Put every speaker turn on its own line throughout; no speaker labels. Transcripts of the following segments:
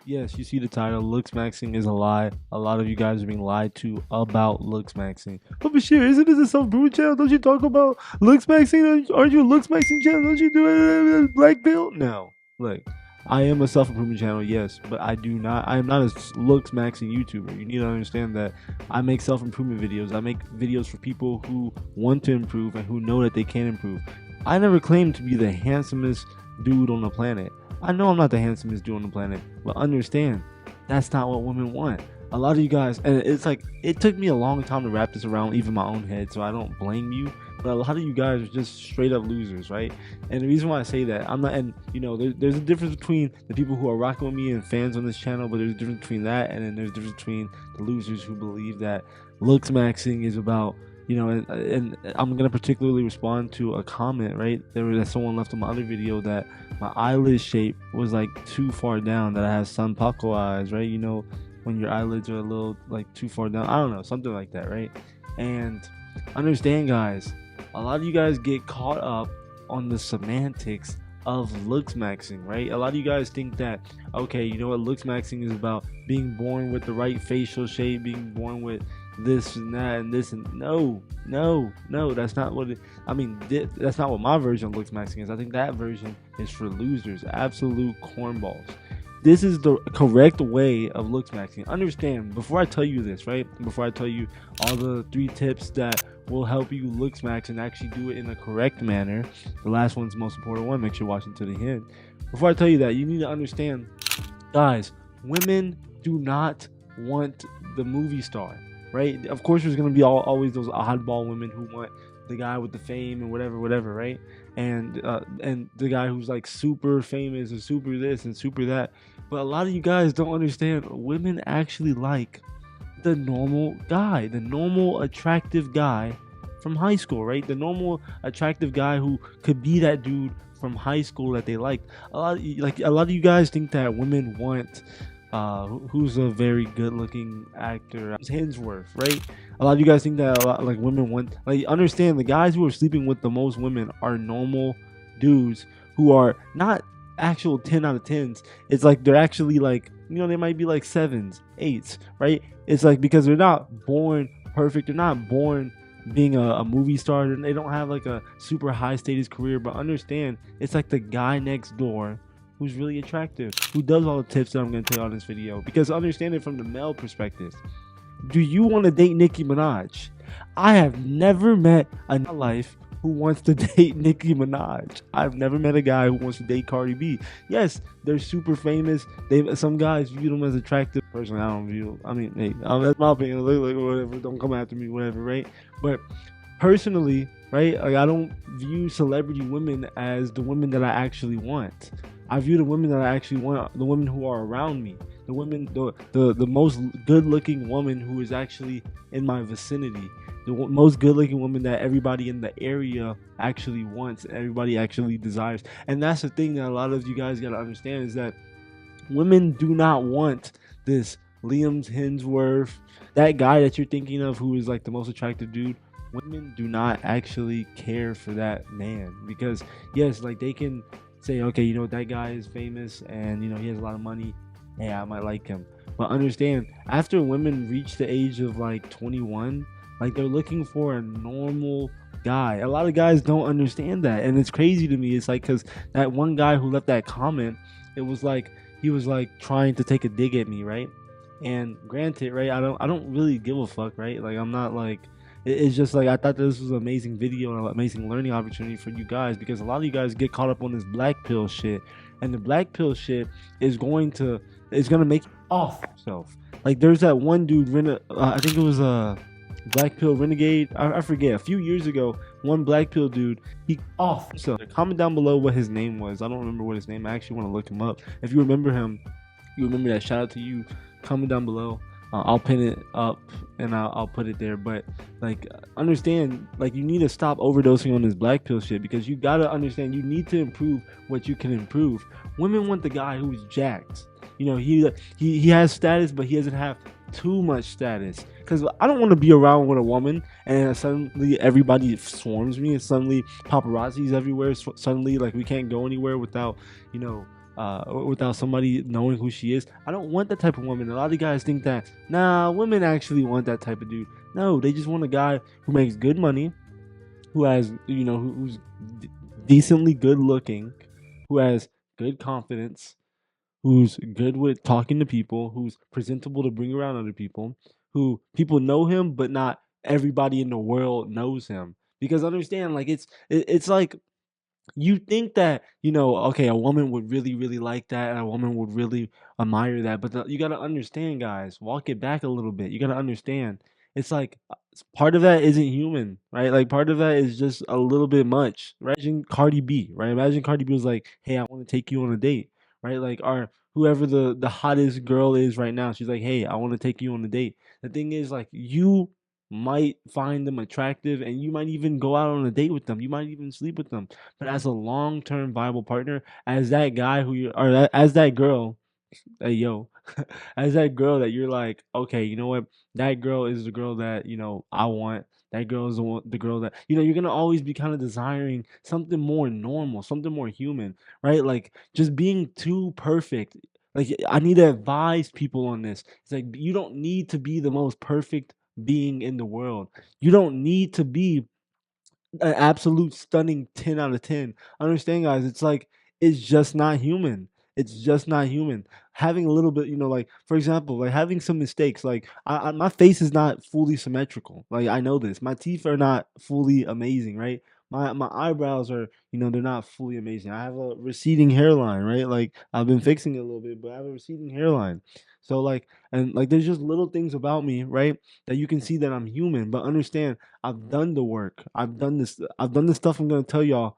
Yes, you see the title. Looks maxing is a lie. A lot of you guys are being lied to about looks maxing. But Bashir, isn't this a self-improvement channel? Don't you talk about looks maxing? Aren't you a looks maxing channel? Don't you do black pill? No. Look, I am a self-improvement channel, yes, but I am not a looks maxing YouTuber. You need to understand that I make self-improvement videos. I make videos for people who want to improve and who know that they can improve. I never claimed to be the handsomest dude on the planet. I know I'm not the handsomest dude on the planet, but understand, that's not what women want. A lot of you guys, and it's like, it took me a long time to wrap this around even my own head, so I don't blame you, but a lot of you guys are just straight up losers, right? And the reason why I say that, I'm not, and you know, there's a difference between the people who are rocking with me and fans on this channel, but there's a difference between that, and then there's a difference between the losers who believe that looks maxing is about, you know, and I'm gonna particularly respond to a comment, right? There was someone left on my other video that my eyelid shape was like too far down, that I have sanpaku eyes, right? You know, when your eyelids are a little like too far down, I don't know, something like that, right? And understand, guys, a lot of you guys get caught up on the semantics of looks maxing, right? A lot of you guys think that, okay, you know what, looks maxing is about being born with the right facial shape, being born with this and that and this, and no, that's not what it, I mean, that's not what my version of looks maxing is. I think that version is for losers, absolute cornballs. This is the correct way of looks maxing. Understand, before I tell you this, right, before I tell you all the 3 tips that will help you looks max and actually do it in the correct manner, the last one's the most important one, make sure you're watching to the end. Before I tell you that, you need to understand, guys, women do not want the movie star, right? Of course there's going to be always those oddball women who want the guy with the fame and whatever, right? And the guy who's like super famous and super this and super that. But a lot of you guys don't understand, women actually like the normal guy, the normal attractive guy from high school, right? The normal attractive guy who could be that dude from high school that they like. A lot of you guys think that women want who's a very good-looking actor, Hemsworth, right? A lot of you guys think that a lot, like, women want, like, understand, the guys who are sleeping with the most women are normal dudes who are not actual 10 out of 10s. It's like they're actually, like, you know, they might be like 7s, 8s, right? It's like because they're not born perfect, they're not born being a movie star, and they don't have like a super high status career, but understand, it's like the guy next door who's really attractive, who does all the tips that I'm going to tell you on this video. Because understand it from the male perspective. Do you want to date Nicki Minaj? I have never met a my life who wants to date Nicki Minaj. I've never met a guy who wants to date Cardi B. Yes, they're super famous. Some guys view them as attractive. Personally, I don't view. I mean, hey, that's my opinion. Like whatever. Don't come after me, whatever, right? But personally, right, like, I don't view celebrity women as the women that I actually want. I view the women that I actually want, the women who are around me, the women, the most good-looking woman who is actually in my vicinity, the most good-looking woman that everybody in the area actually wants, everybody actually desires. And that's the thing that a lot of you guys got to understand, is that women do not want this Liam Hemsworth, that guy that you're thinking of who is like the most attractive dude. Women do not actually care for that man, because yes, like, they can say, okay, you know, that guy is famous and, you know, he has a lot of money, hey, I might like him. But understand, after women reach the age of like 21, like, they're looking for a normal guy. A lot of guys don't understand that, and it's crazy to me. It's like, because that one guy who left that comment, it was like he was like trying to take a dig at me, right? And granted, right, I don't really give a fuck, right? Like, I'm not like, it's just like, I thought this was an amazing video and an amazing learning opportunity for you guys, because a lot of you guys get caught up on this black pill shit, and the black pill shit is gonna make you off yourself. Like, there's that one dude, I think it was a black pill renegade, I forget, a few years ago, one black pill dude, he off. So comment down below what his name was. I don't remember what his name. I actually want to look him up. If you remember him, you remember that, shout out to you. Comment down below. I'll pin it up and I'll put it there. But like, understand, like, you need to stop overdosing on this black pill shit, because you gotta understand, you need to improve what you can improve. Women want the guy who's jacked. You know, he has status, but he doesn't have too much status. Because I don't want to be around with a woman and suddenly everybody swarms me, and suddenly paparazzi's everywhere. Suddenly, like, we can't go anywhere without, you know, without somebody knowing who she is. I don't want that type of woman. A lot of guys think that, nah, women actually want that type of dude. No, they just want a guy who makes good money, who has, who's decently good looking, who has good confidence, who's good with talking to people, who's presentable to bring around other people, who people know him, but not everybody in the world knows him. Because understand, like it's like you think that okay, a woman would really really like that, and a woman would really admire that, but you got to understand, guys, walk it back a little bit. You got to understand, it's like part of that isn't human, right? Like part of that is just a little bit much, right? Imagine Cardi B, right? Imagine Cardi B was like, hey, I want to take you on a date, right? Like, or whoever the hottest girl is right now, she's like, hey, I want to take you on a date. The thing is, like, you might find them attractive, and you might even go out on a date with them, you might even sleep with them, but as a long-term viable partner, as that guy who you or as that girl, hey yo, as that girl that you're like, okay, you know what? That girl is the girl that I want. That girl is the girl that you're gonna always be kind of desiring something more normal, something more human, right? Like just being too perfect. Like I need to advise people on this. It's like you don't need to be the most perfect being in the world. You don't need to be an absolute stunning 10 out of 10. Understand, guys, it's like it's just not human. It's just not human. Having a little bit, like for example, like having some mistakes. Like my face is not fully symmetrical. Like I know this. My teeth are not fully amazing, right? My eyebrows are, they're not fully amazing. I have a receding hairline, right? Like I've been fixing it a little bit, but I have a receding hairline. So like, and like there's just little things about me, right? That you can see that I'm human, but understand I've done the work. I've done this. I've done the stuff I'm gonna tell y'all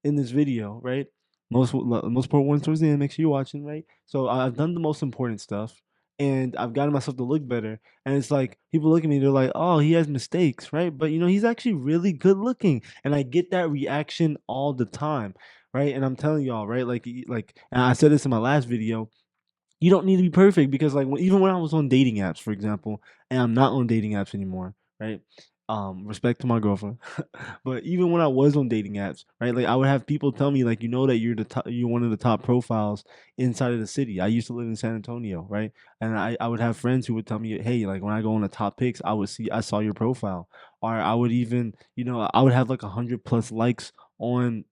in this video, right? Most important ones towards the end. Make sure you're watching, right? So I've done the most important stuff, and I've gotten myself to look better. And it's like people look at me, they're like, "Oh, he has mistakes, right?" But he's actually really good looking, and I get that reaction all the time, right? And I'm telling y'all, right? And I said this in my last video, you don't need to be perfect because like even when I was on dating apps, for example, and I'm not on dating apps anymore, right? Respect to my girlfriend, but even when I was on dating apps, right? Like I would have people tell me like, that you're one of the top profiles inside of the city. I used to live in San Antonio, right? And I would have friends who would tell me, hey, like when I go on the top picks, I saw your profile, or I would even, I would have like 100 plus likes on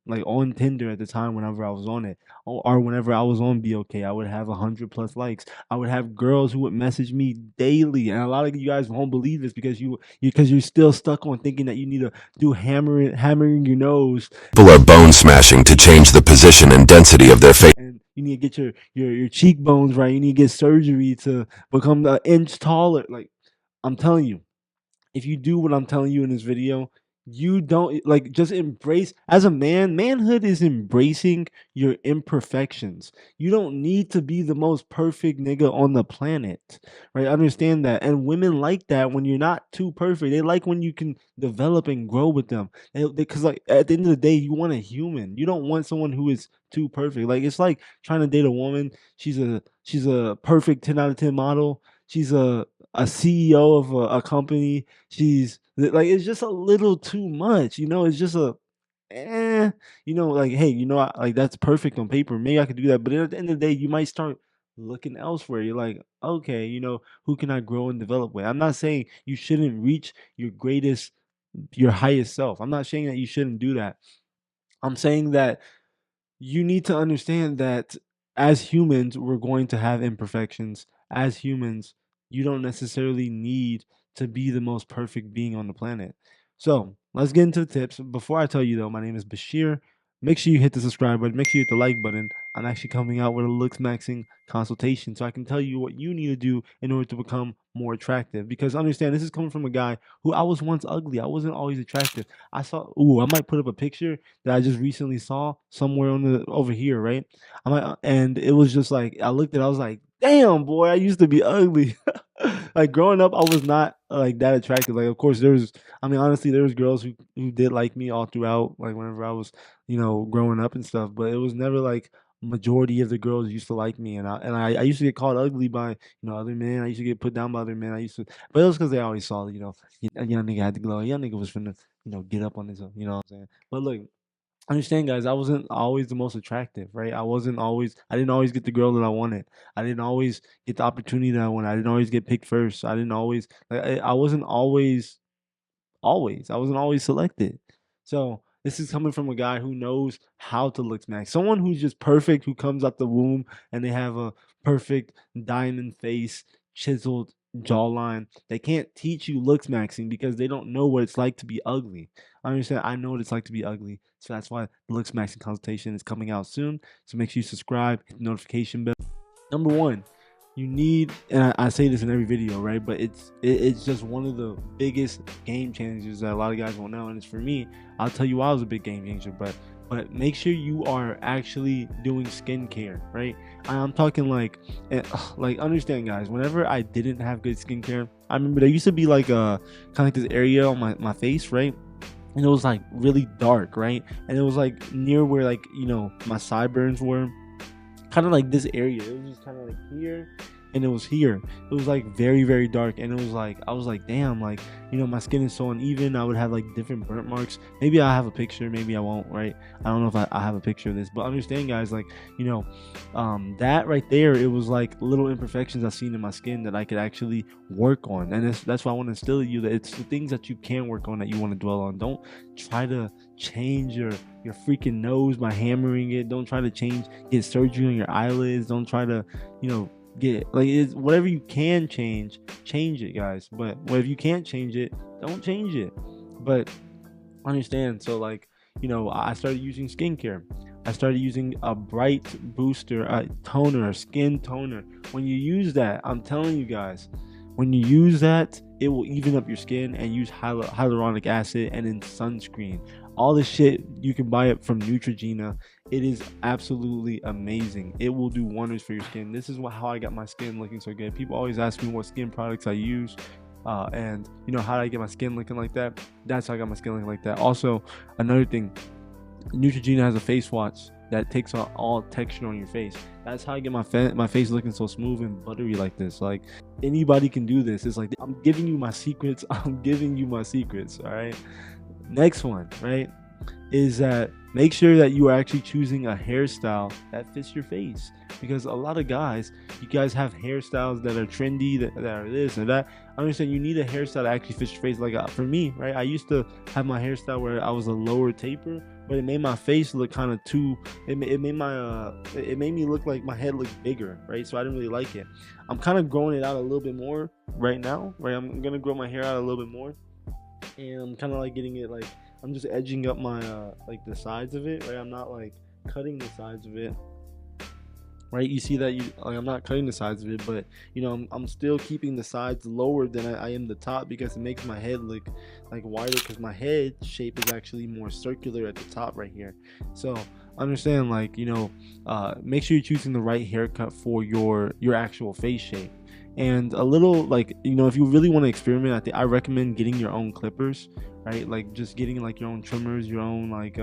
Tinder at the time whenever I was on it, or whenever I was on BOK, I would have 100 plus likes. I would have girls who would message me daily, and a lot of you guys won't believe this because you're still stuck on thinking that you need to do hammering your nose.
People are bone smashing to change the position and density of their face.
And you need to get your cheekbones right. You need to get surgery to become an inch taller. Like I'm telling you, if you do what I'm telling you in this video, you don't like just embrace as a man. Manhood is embracing your imperfections. You don't need to be the most perfect nigga on the planet, right? Understand that. And women like that when you're not too perfect. They like when you can develop and grow with them. Because like at the end of the day, you want a human. You don't want someone who is too perfect. Like it's like trying to date a woman. She's a perfect 10 out of 10 model. She's a CEO of a company. She's like it's just a little too much, it's just eh, like hey, like that's perfect on paper. Maybe I could do that, but at the end of the day, you might start looking elsewhere. You're like, okay, who can I grow and develop with? I'm not saying you shouldn't reach your highest self. I'm not saying that you shouldn't do that. I'm saying that you need to understand that as humans, we're going to have imperfections. As humans, you don't necessarily need to be the most perfect being on the planet. So let's get into the tips. Before I tell you though, my name is Bashir. Make sure you hit the subscribe button. Make sure you hit the like button. I'm actually coming out with a looks maxing consultation so I can tell you what you need to do in order to become more attractive. Because understand, this is coming from a guy who I was once ugly. I wasn't always attractive. I might put up a picture that I just recently saw somewhere on the over here, right? And it was just like I looked at it, I was like, damn boy, I used to be ugly. Like growing up, I was not like that attractive. Like of course honestly, there was girls who did like me all throughout, like whenever I was, growing up and stuff, but it was never like majority of the girls used to like me, and I used to get called ugly by other men. I used to get put down by other men. But it was because they always saw a young nigga had to glow. A young nigga was finna get up on his own. You know what I'm saying? But look, understand, guys, I wasn't always the most attractive, right? I didn't always get the girl that I wanted. I didn't always get the opportunity that I wanted. I didn't always get picked first. I didn't always like I wasn't always. I wasn't always selected. So this is coming from a guy who knows how to look smack. Someone who's just perfect, who comes out the womb and they have a perfect diamond face, chiseled jawline. They can't teach you looks maxing because they don't know what it's like to be ugly. I understand. I know what it's like to be ugly. So that's why the looks maxing consultation is coming out soon. So make sure you subscribe, hit the notification bell. Number one, you need, and I say this in every video, right? But it's just one of the biggest game changers that a lot of guys won't know, and it's for me. I'll tell you why I was a big game changer, but make sure you are actually doing skincare, right? I'm talking like understand, guys. Whenever I didn't have good skincare, I remember there used to be like a kind of like this area on my face, right? And it was like really dark, right? And it was like near where like my sideburns were, kind of like this area. It was just kind of like here, and it was here. It was like very, very dark, and it was like I was like, damn, like my skin is so uneven. I would have like different burnt marks. Maybe I have a picture, maybe I won't, right? I don't know if I have a picture of this, but understand, guys, like that right there, it was like little imperfections I seen in my skin that I could actually work on, and that's why I want to instill in you that it's the things that you can work on that you want to dwell on. Don't try to change your freaking nose by hammering it. Don't try to get surgery on your eyelids. Don't try to get like it's whatever you can change it, guys. But if you can't change it, don't change it. But understand, so like I started using skincare. I started using a bright booster, a toner, a skin toner. When you use that, I'm telling you guys, when you use that, it will even up your skin. And use hyaluronic acid and then sunscreen. All this shit, you can buy it from Neutrogena. It is absolutely amazing. It will do wonders for your skin. This is how I got my skin looking so good. People always ask me what skin products I use, and how did I get my skin looking like that. That's how I got my skin looking like that. Also, another thing, Neutrogena has a face wash that takes on all texture on your face. That's how I get my face looking so smooth and buttery like this. Like anybody can do this. It's like I'm giving you my secrets. I'm giving you my secrets. All right. Next one, right, is that make sure that you are actually choosing a hairstyle that fits your face, because a lot of guys, you guys have hairstyles that are trendy, that are this and that. I understand you need a hairstyle that actually fits your face. Like for me, right, I used to have my hairstyle where I was a lower taper, but it made my face look kind of too, it made me look like my head looked bigger, right? So I didn't really like it. I'm kind of growing it out a little bit more right now, right? I'm gonna grow my hair out a little bit more, and I'm kind of like getting it, like I'm just edging up my like the sides of it, right? I'm not like cutting the sides of it, right? You see that I'm not cutting the sides of it, but I'm still keeping the sides lower than I am the top, because it makes my head look like wider, because my head shape is actually more circular at the top right here. So understand, like make sure you're choosing the right haircut for your actual face shape. And a little, like if you really want to experiment, I recommend getting your own clippers, right? Like just getting like your own trimmers, your own like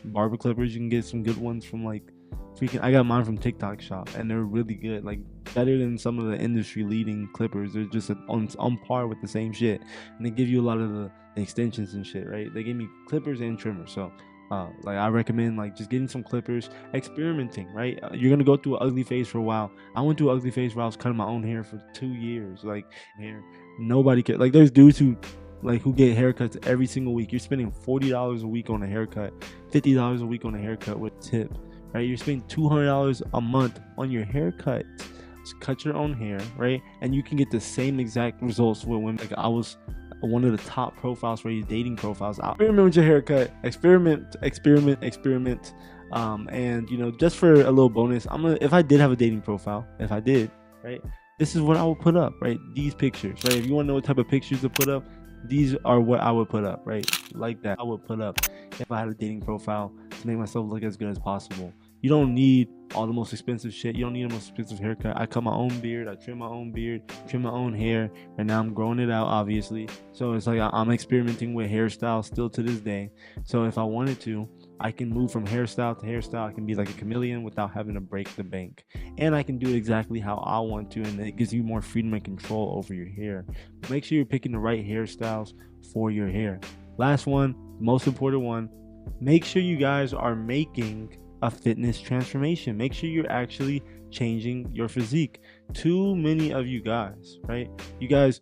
barber clippers. You can get some good ones from like I got mine from TikTok Shop, and they're really good, like better than some of the industry leading clippers. They're just on par with the same shit, and they give you a lot of the extensions and shit, right? They gave me clippers and trimmers. So like I recommend like just getting some clippers, experimenting, right? You're gonna go through an ugly phase for a while. I went through an ugly phase where I was cutting my own hair for 2 years. Like hair, nobody cares. Like there's dudes who get haircuts every single week. You're spending $40 a week on a haircut, $50 a week on a haircut with tip, right? You're spending $200 a month on your haircut. Just cut your own hair, right? And you can get the same exact results with women. Like I was one of the top profiles for your dating profiles. Experiment with your haircut. Experiment. And just for a little bonus, if I did have a dating profile, if I did, right, this is what I would put up, right? These pictures, right? If you want to know what type of pictures to put up, these are what I would put up, right? Like that, I would put up if I had a dating profile to make myself look as good as possible. You don't need all the most expensive shit. You don't need the most expensive haircut. I cut my own beard. I trim my own beard, trim my own hair. And now I'm growing it out, obviously. So it's like I'm experimenting with hairstyles still to this day. So if I wanted to, I can move from hairstyle to hairstyle. I can be like a chameleon without having to break the bank. And I can do it exactly how I want to. And it gives you more freedom and control over your hair. Make sure you're picking the right hairstyles for your hair. Last one, most important one. make sure you guys are making a fitness transformation. Make sure you're actually changing your physique. Too many of you guys, right? You guys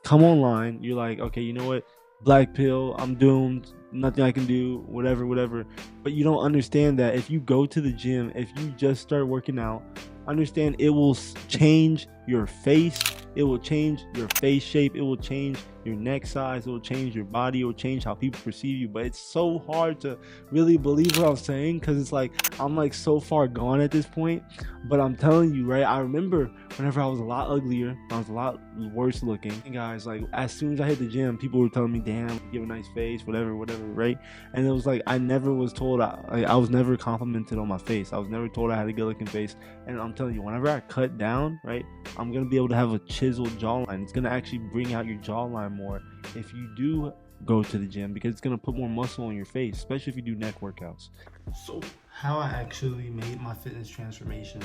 come online, you're like, okay, you know what? Black pill, I'm doomed, nothing I can do, whatever. But you don't understand that if you go to the gym, if you just start working out, understand it will change your face, it will change your face shape, it will change your neck size, it will change your body, it will change how people perceive you. But it's so hard to really believe what I'm saying, because it's like I'm like so far gone at this point. But I'm telling you, right, I remember whenever I was a lot uglier, I was a lot worse looking, and guys, like as soon as I hit the gym, people were telling me, damn, you have a nice face, whatever, right? And it was like I never was told, I was never complimented on my face. I was never told I had a good looking face. And I'm telling you, whenever I cut down, right, I'm gonna be able to have a chiseled jawline. It's gonna actually bring out your jawline more if you do go to the gym, because it's gonna put more muscle on your face, especially if you do neck workouts. So how I actually made my fitness transformation,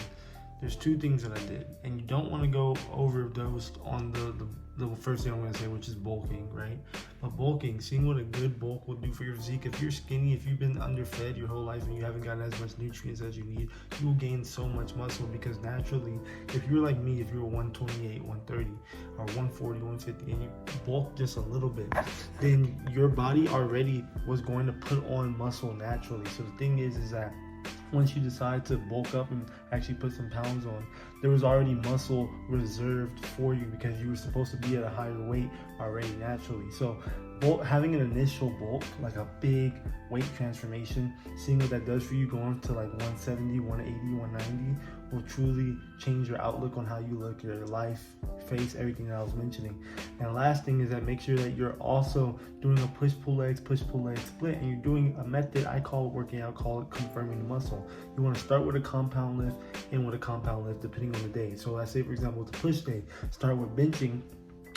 there's two things that I did, and you don't want to go overdose on the first thing I'm going to say, which is bulking, right? But bulking, seeing what a good bulk will do for your physique. If you're skinny, if you've been underfed your whole life and you haven't gotten as much nutrients as you need, you will gain so much muscle, because naturally, if you're like me, if you're 128, 130, or 140, 150, and you bulk just a little bit, then your body already was going to put on muscle naturally. So the thing is that once you decide to bulk up and actually put some pounds on, there was already muscle reserved for you, because you were supposed to be at a higher weight already naturally. So having an initial bulk, like a big weight transformation, seeing what that does for you, going to like 170, 180, 190, will truly change your outlook on how you look, your life, face, everything that I was mentioning. And last thing is that make sure that you're also doing a push-pull legs split, and you're doing a method I call it working out, call it confirming the muscle. You want to start with a compound lift, end with a compound lift, depending on the day. So let's say, for example, it's a push day, start with benching.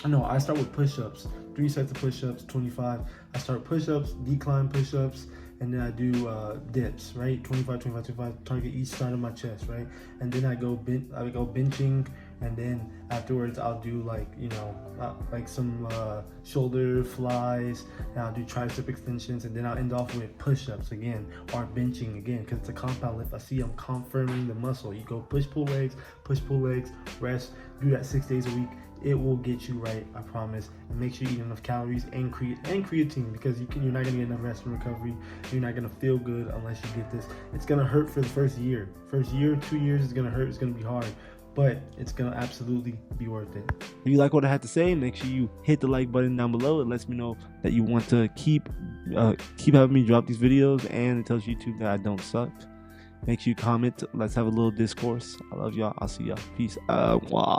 No, I start with push-ups, 3 sets of push-ups, 25. I start push-ups, decline push-ups, and then I do dips, right? 25, target each side of my chest, right? And then I go benching, and then afterwards I'll do like, you know, like some shoulder flies, and I'll do tricep extensions, and then I'll end off with push-ups again, or benching again, because it's a compound lift. I see I'm confirming the muscle. You go push-pull legs, rest, do that 6 days a week. It will get you right, I promise. And make sure you eat enough calories and creatine, because you're not gonna get enough rest and recovery. You're not gonna feel good unless you get this. It's gonna hurt for the first year. 2 years, it's gonna hurt. It's gonna be hard, but it's gonna absolutely be worth it. If you like what I had to say, make sure you hit the like button down below. It lets me know that you want to keep having me drop these videos, and it tells YouTube that I don't suck. Make sure you comment. Let's have a little discourse. I love y'all. I'll see y'all. Peace.